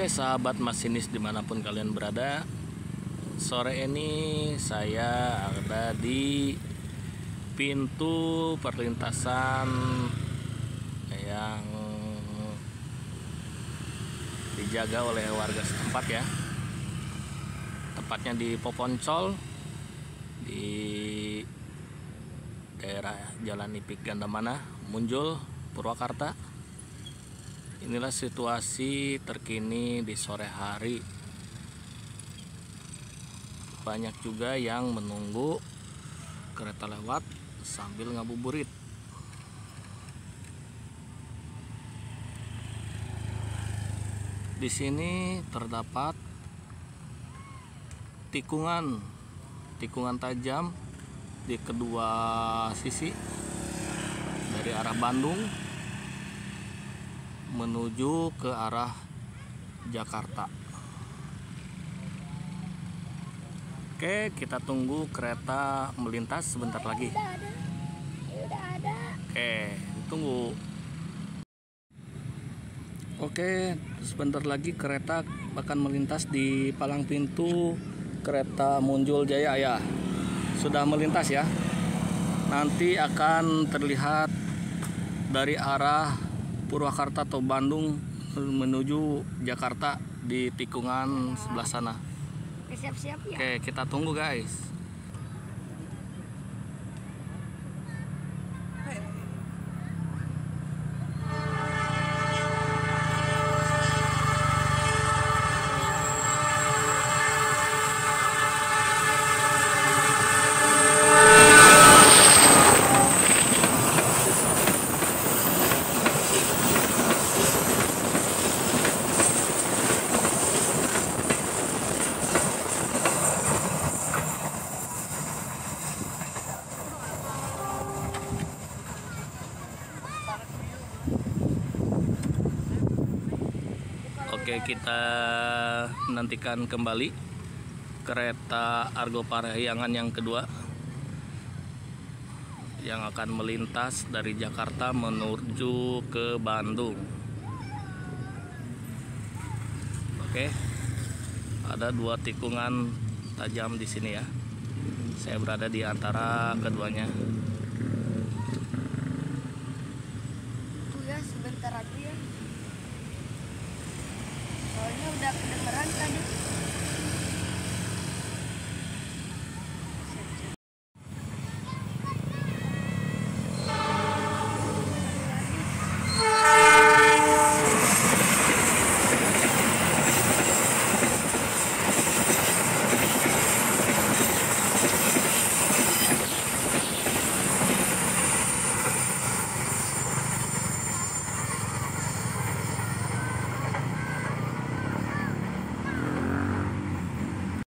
Oke sahabat masinis dimanapun kalian berada, sore ini saya ada di pintu perlintasan yang dijaga oleh warga setempat ya. Tepatnya di Poponcol, di daerah Jalan Ipik Gandamana, Munjul, Purwakarta. Inilah situasi terkini di sore hari. Banyak juga yang menunggu kereta lewat sambil ngabuburit. Di sini terdapat tikungan tajam di kedua sisi dari arah Bandung menuju ke arah Jakarta. Oke, kita tunggu kereta melintas sebentar lagi. Udah ada. Oke, tunggu. Oke, sebentar lagi kereta akan melintas di palang pintu kereta Munjul Jaya ya. Sudah melintas ya. Nanti akan terlihat dari arah Purwakarta atau Bandung menuju Jakarta di tikungan sebelah sana. Siap-siap ya. Oke, kita tunggu guys. Oke, kita nantikan kembali kereta Argo Parahyangan yang kedua yang akan melintas dari Jakarta menuju ke Bandung. Oke, ada dua tikungan tajam di sini ya. Saya berada di antara keduanya.